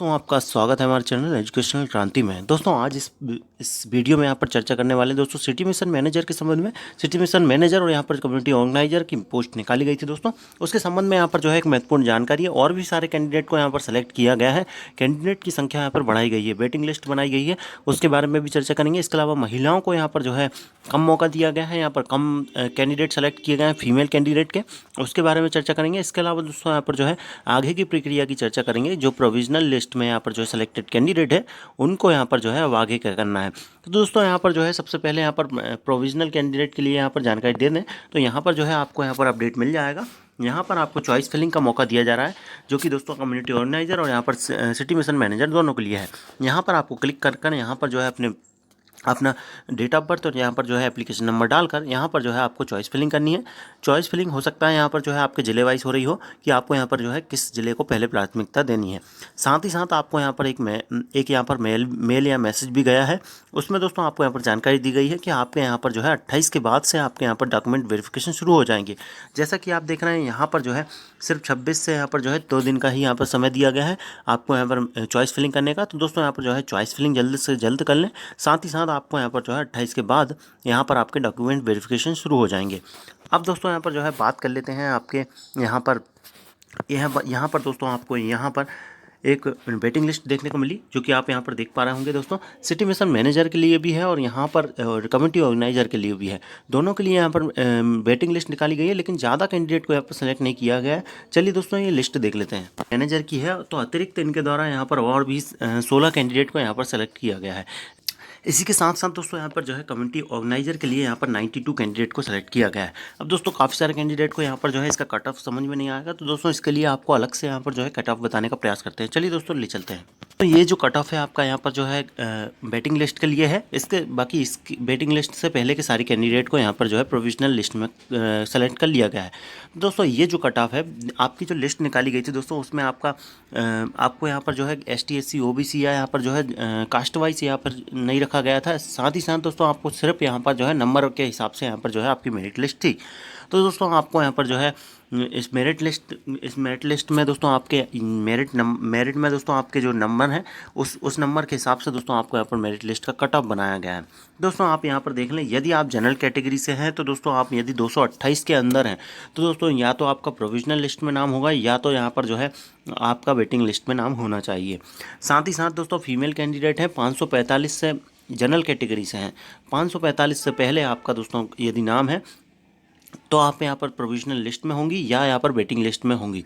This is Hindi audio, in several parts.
दोस्तों आपका स्वागत है हमारे चैनल एजुकेशनल क्रांति में। दोस्तों आज इस वीडियो में यहाँ पर चर्चा करने वाले हैं दोस्तों सिटी मिशन मैनेजर के संबंध में। सिटी मिशन मैनेजर और यहाँ पर कम्युनिटी ऑर्गेनाइजर की पोस्ट निकाली गई थी दोस्तों, उसके संबंध में यहाँ पर जो है एक महत्वपूर्ण जानकारी है। और भी सारे कैंडिडेट को यहाँ पर सेलेक्ट किया गया है, कैंडिडेट की संख्या यहाँ पर बढ़ाई गई है, वेटिंग लिस्ट बनाई गई है, उसके बारे में भी चर्चा करेंगे। इसके अलावा महिलाओं को यहाँ पर जो है कम मौका दिया गया है, यहाँ पर कम कैंडिडेट सेलेक्ट किए गए हैं फीमेल कैंडिडेट के, उसके बारे में चर्चा करेंगे। इसके अलावा दोस्तों यहाँ पर जो है आगे की प्रक्रिया की चर्चा करेंगे। जो प्रोविजनल लिस्ट में यहाँ पर जो है सेलेक्टेड कैंडिडेट है उनको यहाँ पर जो है अब आगे क्या करना है। तो दोस्तों यहाँ पर जो है सबसे पहले यहाँ पर प्रोविजनल कैंडिडेट के लिए यहाँ पर जानकारी दे दें तो यहाँ पर जो है आपको यहाँ पर अपडेट मिल जाएगा। यहाँ पर आपको चॉइस फिलिंग का मौका दिया जा रहा है, जो कि दोस्तों कम्युनिटी ऑर्गेनाइजर और यहाँ पर सिटी मिशन मैनेजर दोनों के लिए है। यहाँ पर आपको क्लिक कर यहाँ पर जो है अपना डेट ऑफ बर्थ और यहाँ पर जो है एप्लीकेशन नंबर डालकर यहाँ पर जो है आपको चॉइस फिलिंग करनी है। चॉइस फिलिंग हो सकता है यहाँ पर जो है आपके ज़िले वाइज हो रही हो कि आपको यहाँ पर जो है किस ज़िले को पहले प्राथमिकता देनी है। साथ ही साथ आपको यहाँ पर एक यहाँ पर मेल या मैसेज भी गया है, उसमें दोस्तों आपको यहाँ पर जानकारी दी गई है कि आपके यहाँ पर जो है 28 के बाद से आपके यहाँ पर डॉक्यूमेंट वेरिफिकेशन शुरू हो जाएंगे। जैसा कि आप देख रहे हैं यहाँ पर जो है सिर्फ 26 से यहाँ पर जो है 2 दिन का ही यहाँ पर समय दिया गया है आपको यहाँ पर चॉइस फिलिंग करने का। तो दोस्तों यहाँ पर जो है चॉइस फिलिंग जल्द से जल्द कर लें। साथ ही साथ आपको यहाँ पर जो है 28 के बाद यहाँ पर आपके डॉक्यूमेंट वेरिफिकेशन शुरू हो जाएंगे। अब दोस्तों यहाँ पर जो है बात कर लेते हैं आपके यहाँ पर दोस्तों आपको यहाँ पर एक वेटिंग लिस्ट देखने को मिली, जो कि आप यहाँ पर देख पा रहे होंगे दोस्तों। सिटी मिशन मैनेजर के लिए भी है और यहाँ पर कम्युनिटी ऑर्गेनाइजर के लिए भी है, दोनों के लिए यहाँ पर वेटिंग लिस्ट निकाली गई है, लेकिन ज़्यादा कैंडिडेट को यहाँ पर सेलेक्ट नहीं किया गया है। चलिए दोस्तों ये लिस्ट देख लेते हैं। मैनेजर की है तो अतिरिक्त इनके द्वारा यहाँ पर और भी 16 कैंडिडेट को यहाँ पर सेलेक्ट किया गया है। इसी के साथ साथ दोस्तों यहाँ पर जो है कम्युनिटी ऑर्गेनाइजर के लिए यहाँ पर 92 कैंडिडेट को सेलेक्ट किया गया है। अब दोस्तों काफ़ी सारे कैंडिडेट को यहाँ पर जो है इसका कट ऑफ समझ में नहीं आएगा, तो दोस्तों इसके लिए आपको अलग से यहाँ पर जो है कट ऑफ बताने का प्रयास करते हैं। चलिए दोस्तों ले चलते हैं। तो ये जो कट ऑफ है आपका यहाँ पर जो है वेटिंग लिस्ट के लिए है। इसके बाकी इसकी वेटिंग लिस्ट से पहले के सारे कैंडिडेट को यहाँ पर जो है प्रोविजनल लिस्ट में सेलेक्ट कर लिया गया है। दोस्तों ये जो कट ऑफ है आपकी जो लिस्ट निकाली गई थी दोस्तों, उसमें आपको यहाँ पर जो है ST SC OBC या यहाँ पर जो है कास्ट वाइज यहाँ पर नहीं रखा गया था। साथ ही साथ दोस्तों आपको सिर्फ यहाँ पर जो है नंबर के हिसाब से यहाँ पर जो है आपकी मेरिट लिस्ट थी। तो दोस्तों आपको यहाँ पर जो है इस मेरिट लिस्ट में दोस्तों आपके मेरिट में दोस्तों आपके जो नंबर हैं उस नंबर के हिसाब से दोस्तों आपको यहाँ पर मेरिट लिस्ट का कट ऑफ बनाया गया है। दोस्तों आप यहाँ पर देख लें, यदि आप जनरल कैटेगरी से हैं तो दोस्तों आप यदि 228 के अंदर हैं तो दोस्तों या तो आपका प्रोविजनल लिस्ट में नाम होगा या तो यहाँ पर जो है आपका वेटिंग लिस्ट में नाम होना चाहिए। साथ ही साथ दोस्तों फीमेल कैंडिडेट हैं 545 से, जनरल कैटेगरी से हैं 545 से पहले आपका दोस्तों यदि नाम है तो आप यहाँ पर प्रोविजनल लिस्ट में होंगी या यहाँ पर वेटिंग लिस्ट में होंगी।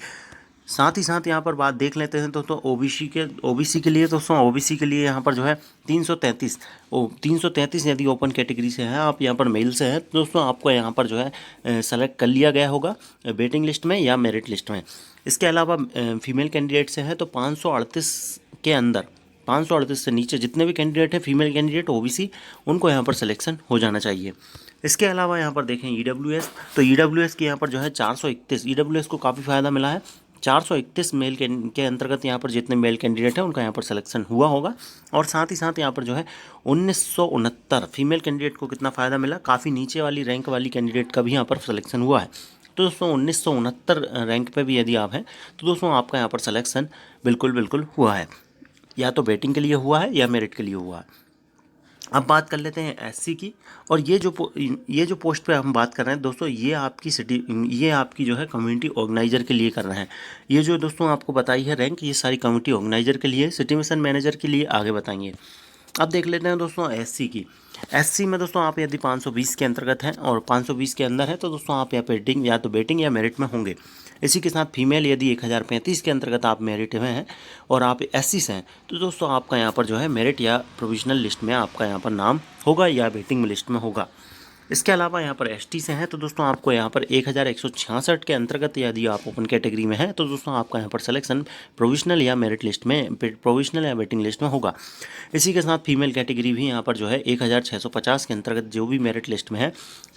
साथ ही साथ यहाँ पर बात देख लेते हैं दोस्तों ओबीसी के लिए। दोस्तों ओबीसी के लिए यहाँ पर जो है 333 यदि ओपन कैटेगरी से हैं आप, यहाँ पर मेल से हैं, तो दोस्तों आपको यहाँ पर जो है सेलेक्ट कर लिया गया होगा वेटिंग लिस्ट में या मेरिट लिस्ट में। इसके अलावा फीमेल कैंडिडेट से हैं तो 538 के अंदर, 538 से नीचे जितने भी कैंडिडेट हैं फीमेल कैंडिडेट OBC, उनको यहाँ पर सिलेक्शन हो जाना चाहिए। इसके अलावा यहाँ पर देखें EWS, तो EWS की यहाँ पर जो है 431, EWS को काफ़ी फ़ायदा मिला है। 431 मेल के अंतर्गत यहाँ पर जितने मेल कैंडिडेट हैं उनका यहाँ पर सिलेक्शन हुआ होगा। और साथ ही साथ यहाँ पर जो है 1969 फीमेल कैंडिडेट को कितना फ़ायदा मिला, काफ़ी नीचे वाली रैंक वाली कैंडिडेट का भी यहाँ पर सिलेक्शन हुआ है। तो दोस्तों 1969 रैंक पे भी यदि आप हैं तो दोस्तों आपका यहाँ पर सिलेक्शन बिल्कुल हुआ है, या तो वेटिंग के लिए हुआ है या मेरिट के लिए हुआ है। अब बात कर लेते हैं SC की, और ये जो पोस्ट पे हम बात कर रहे हैं दोस्तों, ये आपकी जो है कम्युनिटी ऑर्गेनाइजर के लिए कर रहे हैं। ये जो दोस्तों आपको बताई है रैंक, ये सारी कम्युनिटी ऑर्गेनाइजर के लिए, सिटी मिशन मैनेजर के लिए आगे बताएंगे। अब देख लेते हैं दोस्तों SC की। SC में दोस्तों आप यदि 520 के अंतर्गत हैं और 520 के अंदर है तो दोस्तों आप या तो वेटिंग या मेरिट में होंगे। इसी के साथ फीमेल यदि 1035 के अंतर्गत आप मेरिट में हैं और आप SC से हैं तो दोस्तों आपका यहाँ पर जो है मेरिट या प्रोविजनल लिस्ट में आपका यहाँ पर नाम होगा या वेटिंग लिस्ट में होगा। इसके अलावा यहाँ पर ST से हैं तो दोस्तों आपको यहाँ पर 1166 के अंतर्गत यदि आप ओपन कैटेगरी में हैं तो दोस्तों आपका यहाँ पर सिलेक्शन प्रोविजनल या मेरिट लिस्ट में, प्रोविजनल या वेटिंग लिस्ट में होगा। इसी के साथ फीमेल कैटेगरी भी यहाँ पर जो है 1650 के अंतर्गत जो भी मेरिट लिस्ट में है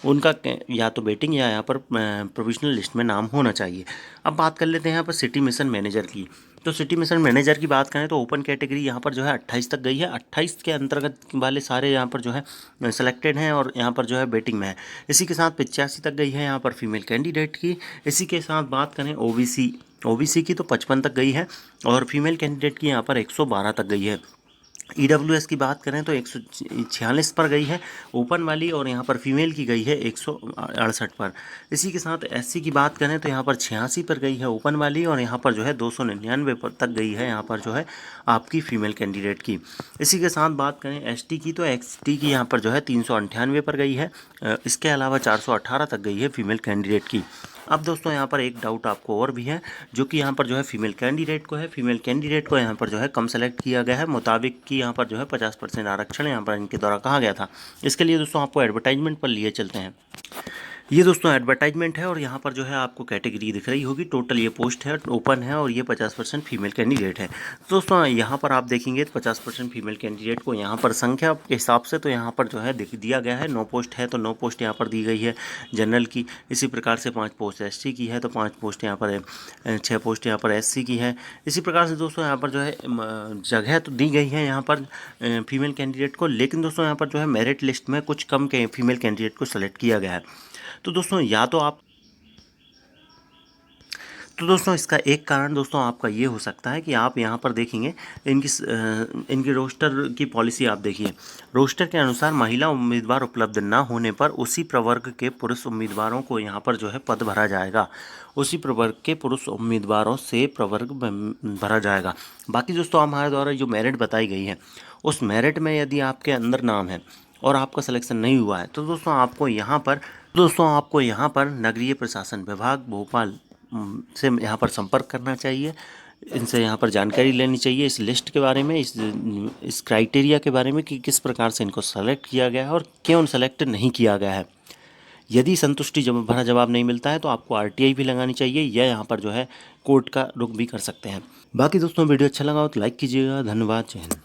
उनका या तो वेटिंग या यहाँ पर प्रोविजनल लिस्ट में नाम होना चाहिए। अब बात कर लेते हैं यहाँ पर सिटी मिशन मैनेजर की। तो सिटी मिशन मैनेजर की बात करें तो ओपन कैटेगरी यहाँ पर जो है 28 तक गई है। 28 के अंतर्गत वाले सारे यहाँ पर जो है सेलेक्टेड हैं और यहाँ पर जो है वेटिंग में है। इसी के साथ 85 तक गई है यहाँ पर फीमेल कैंडिडेट की। इसी के साथ बात करें ओबीसी की तो 55 तक गई है और फीमेल कैंडिडेट की यहाँ पर 112 तक गई है। ईडब्ल्यूएस की बात करें तो 146 पर गई है ओपन वाली और यहाँ पर फीमेल की गई है 168 पर। इसी के साथ एससी की बात करें तो यहाँ पर 86 पर गई है ओपन वाली और यहाँ पर जो है 299 पर तक गई है यहाँ पर जो है आपकी फ़ीमेल कैंडिडेट की। इसी के साथ बात करें एसटी की तो एक्सटी की यहाँ पर जो है 398 पर गई है। इसके अलावा 418 तक गई है फीमेल कैंडिडेट की। अब दोस्तों यहाँ पर एक डाउट आपको और भी है, जो कि यहाँ पर जो है फीमेल कैंडिडेट को यहाँ पर जो है कम सेलेक्ट किया गया है मुताबिक कि यहाँ पर जो है 50% आरक्षण यहाँ पर इनके द्वारा कहा गया था। इसके लिए दोस्तों आपको एडवर्टाइजमेंट पर लिए चलते हैं। ये दोस्तों एडवर्टाइजमेंट है और यहाँ पर जो है आपको कैटेगरी दिख रही होगी। टोटल ये पोस्ट है ओपन है और ये 50% फीमेल कैंडिडेट है। तो दोस्तों यहाँ पर आप देखेंगे तो 50% फीमेल कैंडिडेट को यहाँ पर संख्या के हिसाब से तो यहाँ पर जो है दिया गया है। 9 पोस्ट है तो 9 पोस्ट यहाँ पर दी गई है जनरल की। इसी प्रकार से 5 पोस्ट एसटी की है तो 5 पोस्ट यहाँ पर 6 पोस्ट यहाँ पर एससी की है। इसी प्रकार से दोस्तों यहाँ पर जो है जगह तो दी गई है यहाँ पर फीमेल कैंडिडेट को, लेकिन दोस्तों यहाँ पर जो है मेरिट लिस्ट में कुछ कम के फीमेल कैंडिडेट को सेलेक्ट किया गया है। तो दोस्तों इसका एक कारण दोस्तों आपका ये हो सकता है कि आप यहाँ पर देखेंगे इनकी रोस्टर की पॉलिसी आप देखिए। रोस्टर के अनुसार महिला उम्मीदवार उपलब्ध न होने पर उसी प्रवर्ग के पुरुष उम्मीदवारों को यहाँ पर जो है पद भरा जाएगा। उसी प्रवर्ग के पुरुष उम्मीदवारों से प्रवर्ग भरा जाएगा। बाकी दोस्तों हमारे द्वारा जो मेरिट बताई गई है उस मेरिट में यदि आपके अंदर नाम है और आपका सिलेक्शन नहीं हुआ है तो दोस्तों आपको यहाँ पर नगरीय प्रशासन विभाग भोपाल से यहाँ पर संपर्क करना चाहिए। इनसे यहाँ पर जानकारी लेनी चाहिए इस लिस्ट के बारे में, इस क्राइटेरिया के बारे में कि किस प्रकार से इनको सेलेक्ट किया गया है और क्यों सेलेक्ट नहीं किया गया है। यदि संतुष्टि भरा जवाब नहीं मिलता है तो आपको आरटीआई भी लगानी चाहिए या यहाँ पर जो है कोर्ट का रुख भी कर सकते हैं। बाकी दोस्तों वीडियो अच्छा लगा हो तो लाइक कीजिएगा। धन्यवाद। जय हिंद।